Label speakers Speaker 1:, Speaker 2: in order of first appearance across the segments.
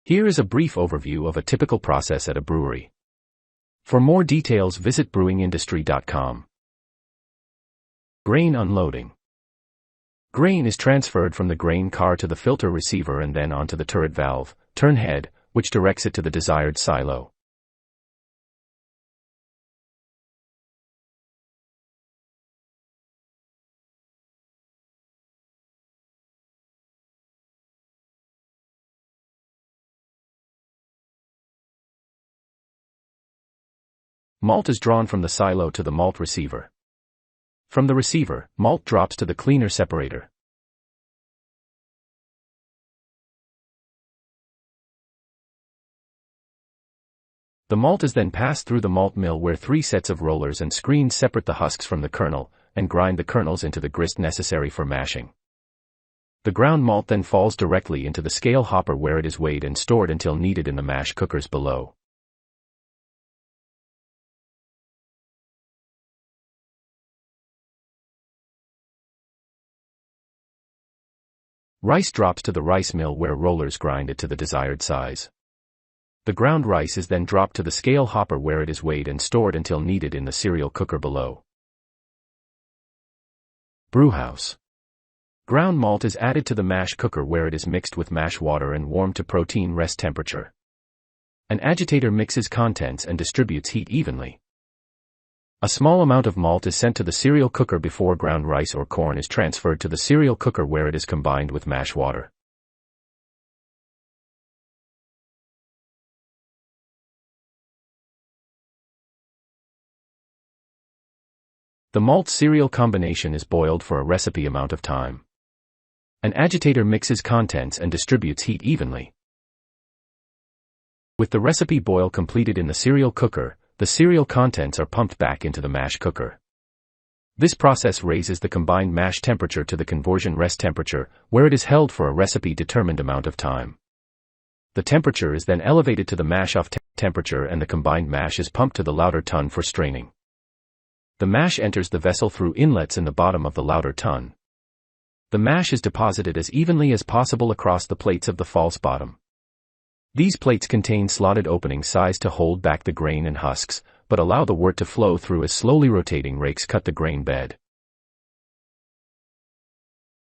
Speaker 1: Here is a brief overview of a typical process at a brewery. For more details, visit brewingindustry.com. Grain unloading. Grain is transferred from the grain car to the filter receiver and then onto the turret valve, turn head, which directs it to the desired silo. Malt is drawn from the silo to the malt receiver. From the receiver, malt drops to the cleaner separator. The malt is then passed through the malt mill where 3 sets of rollers and screens separate the husks from the kernel, and grind the kernels into the grist necessary for mashing. The ground malt then falls directly into the scale hopper where it is weighed and stored until needed in the mash cookers below. Rice drops to the rice mill where rollers grind it to the desired size. The ground rice is then dropped to the scale hopper where it is weighed and stored until needed in the cereal cooker below. Brewhouse. Ground malt is added to the mash cooker where it is mixed with mash water and warmed to protein rest temperature. An agitator mixes contents and distributes heat evenly. A small amount of malt is sent to the cereal cooker before ground rice or corn is transferred to the cereal cooker where it is combined with mash water. The malt-cereal combination is boiled for a recipe amount of time. An agitator mixes contents and distributes heat evenly. With the recipe boil completed in the cereal cooker, the cereal contents are pumped back into the mash cooker. This process raises the combined mash temperature to the conversion rest temperature, where it is held for a recipe-determined amount of time. The temperature is then elevated to the mash-off temperature and the combined mash is pumped to the lauter tun for straining. The mash enters the vessel through inlets in the bottom of the lauter tun. The mash is deposited as evenly as possible across the plates of the false bottom. These plates contain slotted openings sized to hold back the grain and husks, but allow the wort to flow through as slowly rotating rakes cut the grain bed.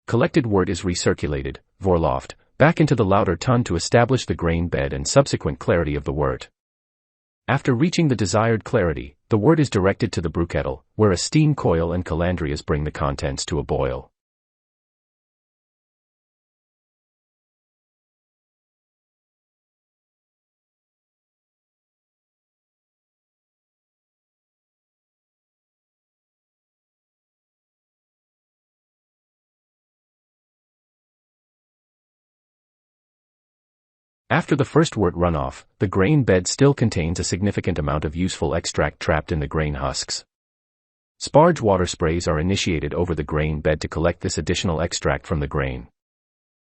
Speaker 1: Collected wort is recirculated, vorloft, back into the lauter tun to establish the grain bed and subsequent clarity of the wort. After reaching the desired clarity, the wort is directed to the brew kettle, where a steam coil and calandrias bring the contents to a boil. After the first wort runoff, the grain bed still contains a significant amount of useful extract trapped in the grain husks. Sparge water sprays are initiated over the grain bed to collect this additional extract from the grain.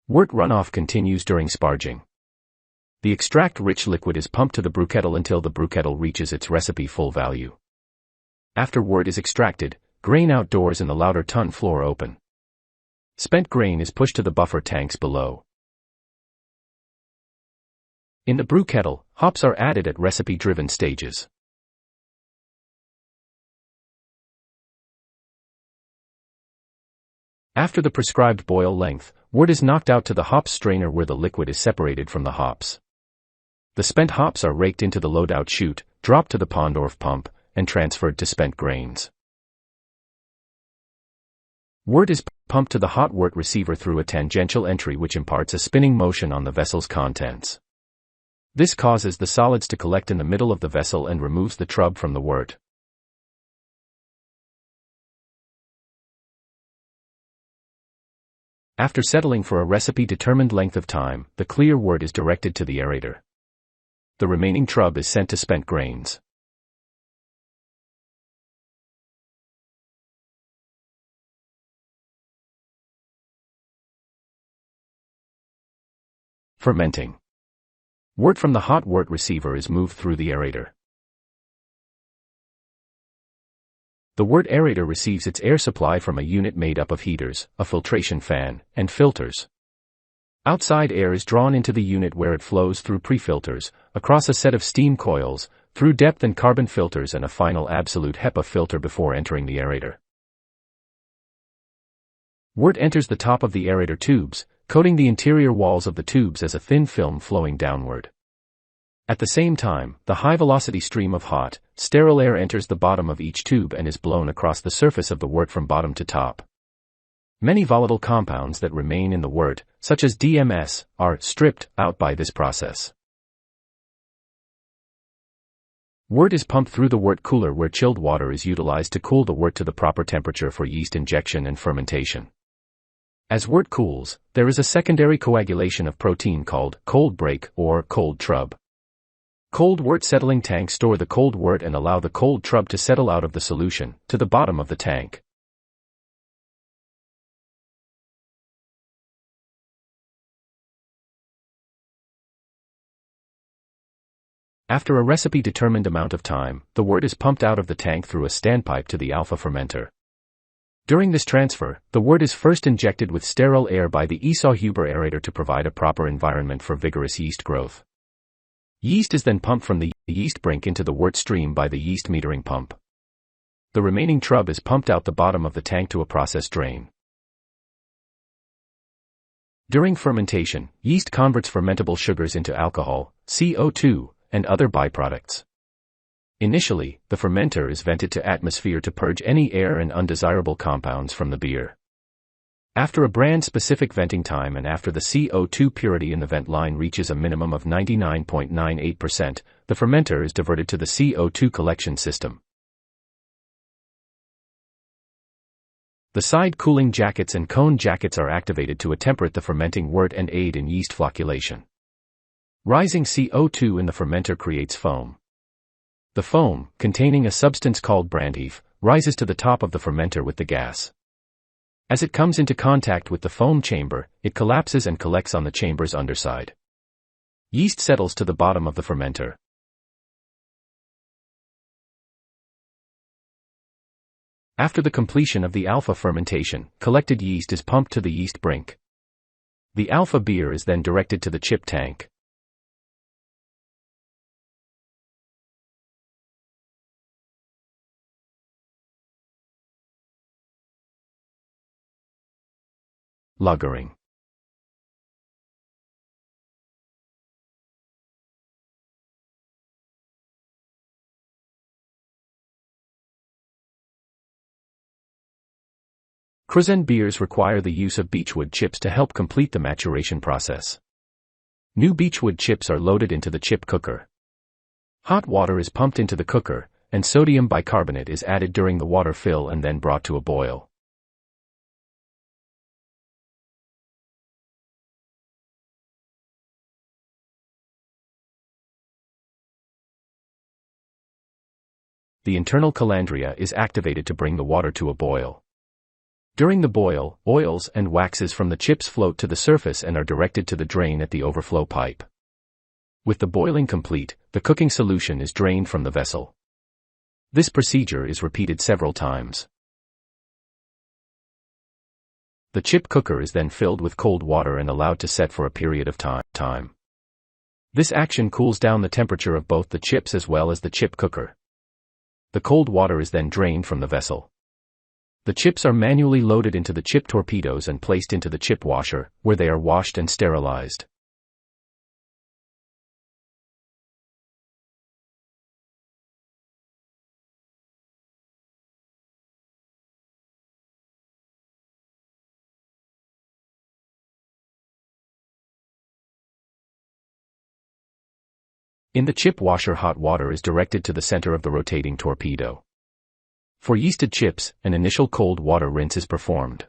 Speaker 1: Wort runoff continues during sparging. The extract-rich liquid is pumped to the brew kettle until the brew kettle reaches its recipe full value. After wort is extracted, grain outdoors in the lauter tun floor open. Spent grain is pushed to the buffer tanks below. In the brew kettle, hops are added at recipe-driven stages. After the prescribed boil length, wort is knocked out to the hops strainer where the liquid is separated from the hops. The spent hops are raked into the load-out chute, dropped to the Pondorf pump, and transferred to spent grains. Wort is pumped to the hot wort receiver through a tangential entry which imparts a spinning motion on the vessel's contents. This causes the solids to collect in the middle of the vessel and removes the trub from the wort. After settling for a recipe-determined length of time, the clear wort is directed to the aerator. The remaining trub is sent to spent grains. Fermenting. Wort from the hot wort receiver is moved through the aerator. The wort aerator receives its air supply from a unit made up of heaters, a filtration fan, and filters. Outside air is drawn into the unit where it flows through pre-filters, across a set of steam coils, through depth and carbon filters and a final absolute HEPA filter before entering the aerator. Wort enters the top of the aerator tubes, coating the interior walls of the tubes as a thin film flowing downward. At the same time, the high-velocity stream of hot, sterile air enters the bottom of each tube and is blown across the surface of the wort from bottom to top. Many volatile compounds that remain in the wort, such as DMS, are stripped out by this process. Wort is pumped through the wort cooler where chilled water is utilized to cool the wort to the proper temperature for yeast injection and fermentation. As wort cools, there is a secondary coagulation of protein called cold break or cold trub. Cold wort settling tanks store the cold wort and allow the cold trub to settle out of the solution, to the bottom of the tank. After a recipe-determined amount of time, the wort is pumped out of the tank through a standpipe to the alpha fermenter. During this transfer, the wort is first injected with sterile air by the Esau-Huber aerator to provide a proper environment for vigorous yeast growth. Yeast is then pumped from the yeast brink into the wort stream by the yeast metering pump. The remaining trub is pumped out the bottom of the tank to a process drain. During fermentation, yeast converts fermentable sugars into alcohol, CO2, and other byproducts. Initially, the fermenter is vented to atmosphere to purge any air and undesirable compounds from the beer. After a brand-specific venting time and after the CO2 purity in the vent line reaches a minimum of 99.98%, the fermenter is diverted to the CO2 collection system. The side cooling jackets and cone jackets are activated to temperate the fermenting wort and aid in yeast flocculation. Rising CO2 in the fermenter creates foam. The foam, containing a substance called brandheaf, rises to the top of the fermenter with the gas. As it comes into contact with the foam chamber, it collapses and collects on the chamber's underside. Yeast settles to the bottom of the fermenter. After the completion of the alpha fermentation, collected yeast is pumped to the yeast brink. The alpha beer is then directed to the chip tank. Lagering. Cruzan beers require the use of beechwood chips to help complete the maturation process. New beechwood chips are loaded into the chip cooker. Hot water is pumped into the cooker, and sodium bicarbonate is added during the water fill and then brought to a boil. The internal calandria is activated to bring the water to a boil. During the boil, oils and waxes from the chips float to the surface and are directed to the drain at the overflow pipe. With the boiling complete, the cooking solution is drained from the vessel. This procedure is repeated several times. The chip cooker is then filled with cold water and allowed to set for a period of time. This action cools down the temperature of both the chips as well as the chip cooker. The cold water is then drained from the vessel. The chips are manually loaded into the chip torpedoes and placed into the chip washer, where they are washed and sterilized. In the chip washer, hot water is directed to the center of the rotating torpedo. For yeasted chips, an initial cold water rinse is performed.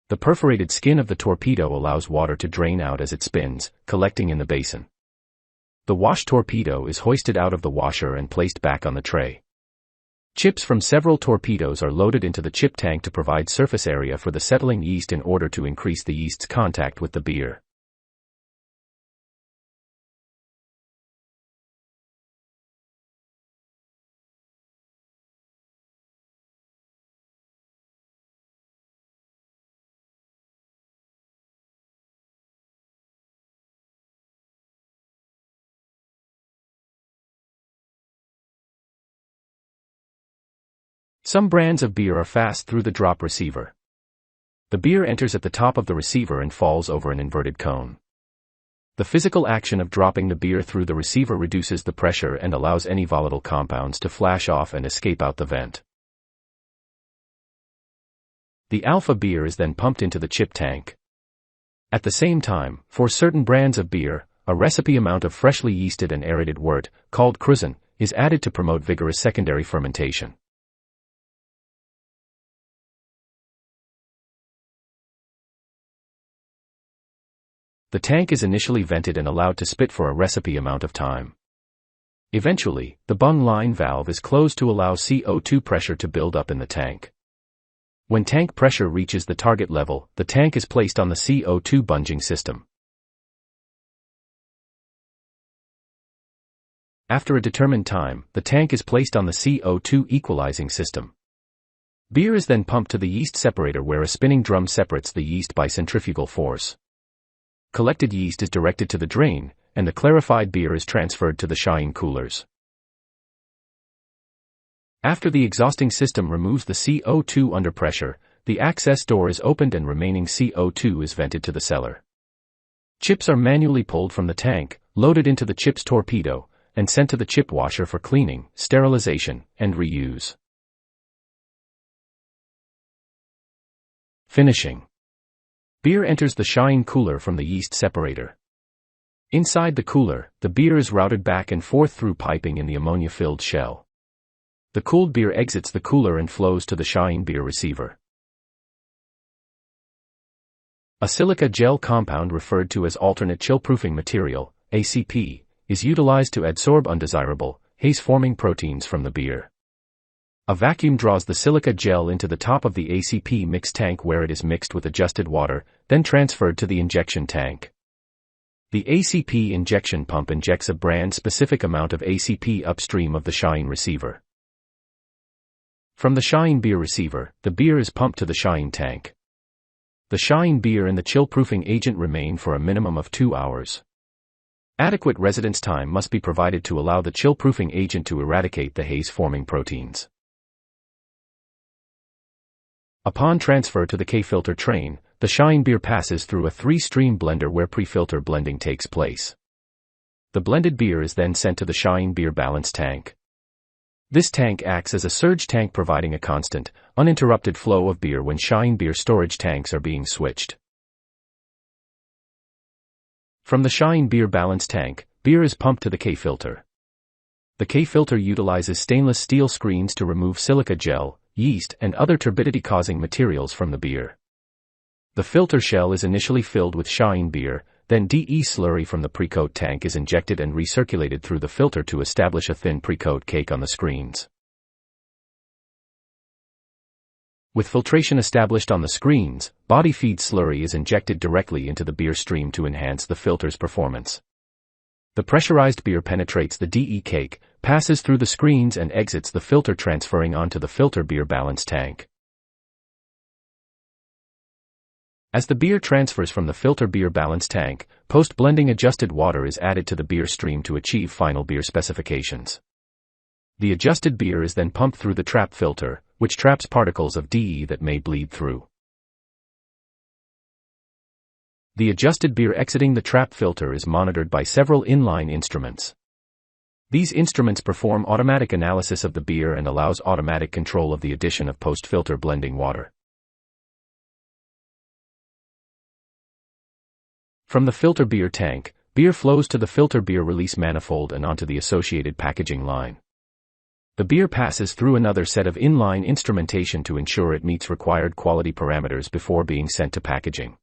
Speaker 1: The perforated skin of the torpedo allows water to drain out as it spins, collecting in the basin. The wash torpedo is hoisted out of the washer and placed back on the tray. Chips from several torpedoes are loaded into the chip tank to provide surface area for the settling yeast in order to increase the yeast's contact with the beer. Some brands of beer are fast through the drop receiver. The beer enters at the top of the receiver and falls over an inverted cone. The physical action of dropping the beer through the receiver reduces the pressure and allows any volatile compounds to flash off and escape out the vent. The alpha beer is then pumped into the chip tank. At the same time, for certain brands of beer, a recipe amount of freshly yeasted and aerated wort, called krausen, is added to promote vigorous secondary fermentation. The tank is initially vented and allowed to spit for a recipe amount of time. Eventually, the bung line valve is closed to allow CO2 pressure to build up in the tank. When tank pressure reaches the target level, the tank is placed on the CO2 bunging system. After a determined time, the tank is placed on the CO2 equalizing system. Beer is then pumped to the yeast separator where a spinning drum separates the yeast by centrifugal force. Collected yeast is directed to the drain, and the clarified beer is transferred to the Shine coolers. After the exhausting system removes the CO2 under pressure, the access door is opened and remaining CO2 is vented to the cellar. Chips are manually pulled from the tank, loaded into the chips torpedo, and sent to the chip washer for cleaning, sterilization, and reuse. Finishing. Beer enters the Shine cooler from the yeast separator. Inside the cooler, the beer is routed back and forth through piping in the ammonia-filled shell. The cooled beer exits the cooler and flows to the Shine beer receiver. A silica gel compound referred to as alternate chill-proofing material, ACP, is utilized to adsorb undesirable, haze-forming proteins from the beer. A vacuum draws the silica gel into the top of the ACP mix tank where it is mixed with adjusted water, then transferred to the injection tank. The ACP injection pump injects a brand-specific amount of ACP upstream of the Shine receiver. From the Shine beer receiver, the beer is pumped to the Shine tank. The Shine beer and the chill-proofing agent remain for a minimum of 2 hours. Adequate residence time must be provided to allow the chill-proofing agent to eradicate the haze-forming proteins. Upon transfer to the K-filter train, the Shine beer passes through a 3-stream blender where pre-filter blending takes place. The blended beer is then sent to the Shine beer balance tank. This tank acts as a surge tank providing a constant, uninterrupted flow of beer when Shine beer storage tanks are being switched. From the Shine beer balance tank, beer is pumped to the K-filter. The K-filter utilizes stainless steel screens to remove silica gel, yeast, and other turbidity-causing materials from the beer. The filter shell is initially filled with Shine beer, then DE slurry from the pre-coat tank is injected and recirculated through the filter to establish a thin pre-coat cake on the screens. With filtration established on the screens, body feed slurry is injected directly into the beer stream to enhance the filter's performance. The pressurized beer penetrates the DE cake, passes through the screens and exits the filter transferring onto the filter beer balance tank. As the beer transfers from the filter beer balance tank, post-blending adjusted water is added to the beer stream to achieve final beer specifications. The adjusted beer is then pumped through the trap filter, which traps particles of DE that may bleed through. The adjusted beer exiting the trap filter is monitored by several inline instruments. These instruments perform automatic analysis of the beer and allows automatic control of the addition of post-filter blending water. From the filter beer tank, beer flows to the filter beer release manifold and onto the associated packaging line. The beer passes through another set of inline instrumentation to ensure it meets required quality parameters before being sent to packaging.